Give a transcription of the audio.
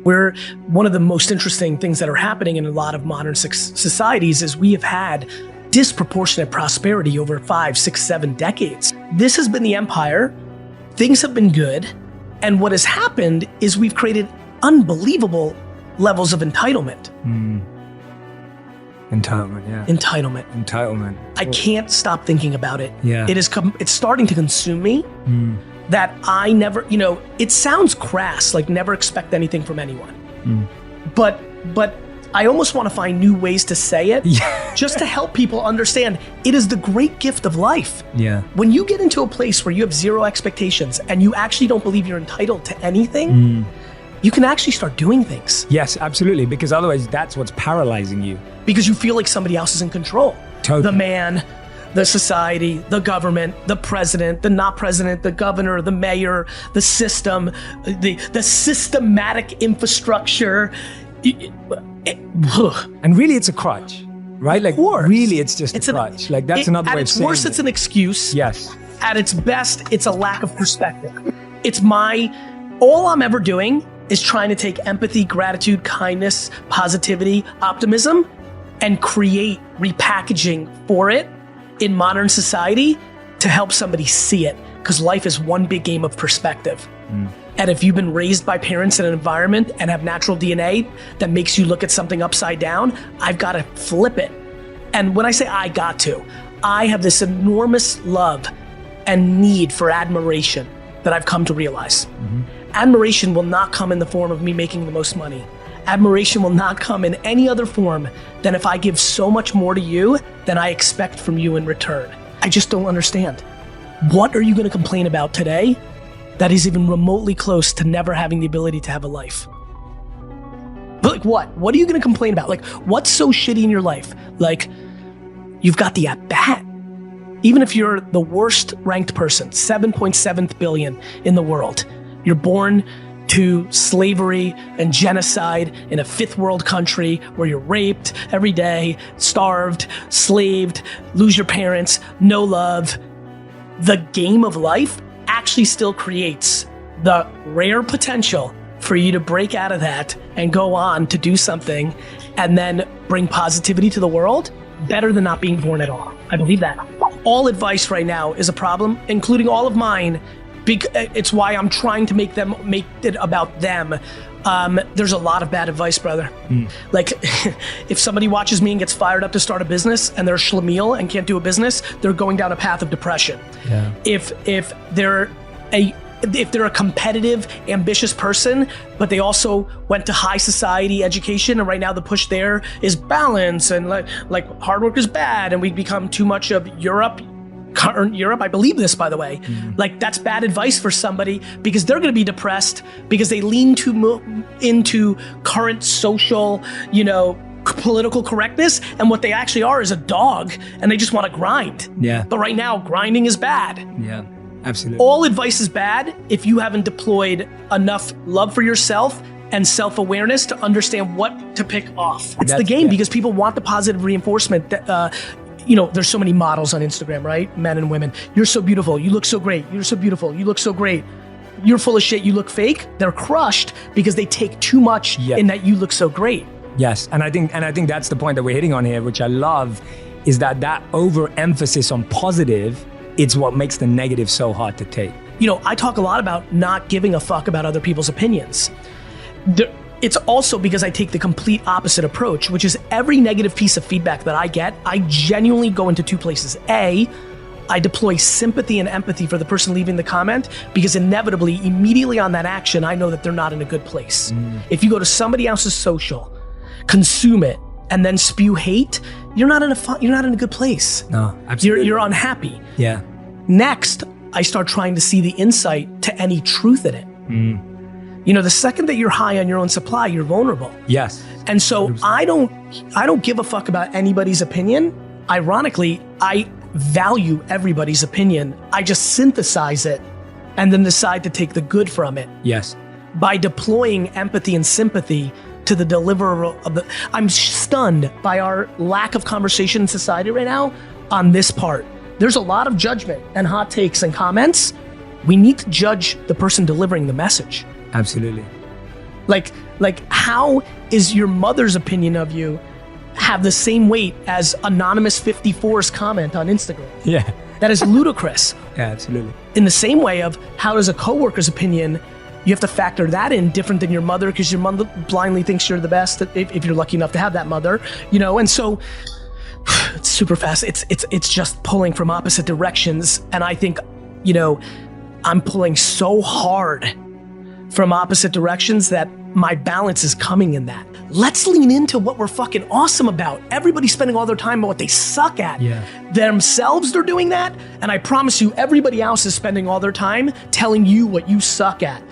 Where one of the most interesting things that are happening in a lot of modern societies is we have had disproportionate prosperity over 5, 6, 7 decades. This has been the empire. Things have been good. And what has happened is we've created unbelievable levels of entitlement. Entitlement, yeah. Entitlement. I can't stop thinking about it. Yeah. It's starting to consume me. That I never, it sounds crass, like never expect anything from anyone. But I almost want to find new ways to say it just to help people understand it is the great gift of life. Yeah. When you get into a place where you have zero expectations and you actually don't believe you're entitled to anything, you can actually start doing things. Yes, absolutely. Because otherwise that's what's paralyzing you. Because you feel like somebody else is in control. Totally. The man, the society, the government, the president, the not president, the governor, the mayor, the system, the systematic infrastructure. And really it's a crutch, right? Like really it's just a crutch. Like that's another way of saying it. At its worst, it's an excuse. Yes. At its best, it's a lack of perspective. All I'm ever doing is trying to take empathy, gratitude, kindness, positivity, optimism, and create repackaging for it in modern society to help somebody see it, because life is one big game of perspective. And if you've been raised by parents in an environment and have natural DNA that makes you look at something upside down, I've got to flip it. And when I say I have this enormous love and need for admiration that I've come to realize. Admiration will not come in the form of me making the most money. Admiration will not come in any other form than if I give so much more to you than I expect from you in return. I just don't understand. What are you going to complain about today that is even remotely close to never having the ability to have a life? But like what? What are you going to complain about? Like, what's so shitty in your life? Like, you've got the at-bat. Even if you're the worst ranked person, 7.7 billion in the world, you're born to slavery and genocide in a fifth world country where you're raped every day, starved, slaved, lose your parents, no love. The game of life actually still creates the rare potential for you to break out of that and go on to do something and then bring positivity to the world better than not being born at all. I believe that. All advice right now is a problem, including all of mine. It's why I'm trying to make it about them. There's a lot of bad advice, brother. Like, if somebody watches me and gets fired up to start a business and they're schlemiel and can't do a business, they're going down a path of depression. Yeah. If they're a competitive, ambitious person, but they also went to high society education, and right now the push there is balance and like hard work is bad, and we become too much of current Europe. I believe this, by the way. Like, that's bad advice for somebody because they're going to be depressed because they lean too into current social, political correctness, and what they actually are is a dog, and they just want to grind. Yeah. But right now, grinding is bad. Yeah, absolutely. All advice is bad if you haven't deployed enough love for yourself and self-awareness to understand what to pick off. It's the game because people want the positive reinforcement that, there's so many models on Instagram, right? Men and women. You're so beautiful. You look so great. You're so beautiful. You look so great. You're full of shit. You look fake. They're crushed because they take too much in that you look so great. Yes, and I think that's the point that we're hitting on here, which I love, is that overemphasis on positive, it's what makes the negative so hard to take. I talk a lot about not giving a fuck about other people's opinions. It's also because I take the complete opposite approach, which is every negative piece of feedback that I get, I genuinely go into two places. A, I deploy sympathy and empathy for the person leaving the comment, because inevitably, immediately on that action, I know that they're not in a good place. If you go to somebody else's social, consume it, and then spew hate, you're not in a good place. No, absolutely. You're unhappy. Yeah. Next, I start trying to see the insight to any truth in it. The second that you're high on your own supply, you're vulnerable. Yes. And so I don't give a fuck about anybody's opinion. Ironically, I value everybody's opinion. I just synthesize it and then decide to take the good from it. Yes. By deploying empathy and sympathy to the deliverer of the... I'm stunned by our lack of conversation in society right now on this part. There's a lot of judgment and hot takes and comments. We need to judge the person delivering the message. Absolutely. Like how is your mother's opinion of you have the same weight as Anonymous 54's comment on Instagram? Yeah. That is ludicrous. Yeah, absolutely. In the same way of how does a coworker's opinion, you have to factor that in different than your mother because your mother blindly thinks you're the best if you're lucky enough to have that mother, you know? And so it's super fast. It's just pulling from opposite directions. And I think, you know, I'm pulling so hard from opposite directions that my balance is coming in that. Let's lean into what we're fucking awesome about. Everybody's spending all their time on what they suck at. Yeah. Themselves, they're doing that. And I promise you, everybody else is spending all their time telling you what you suck at.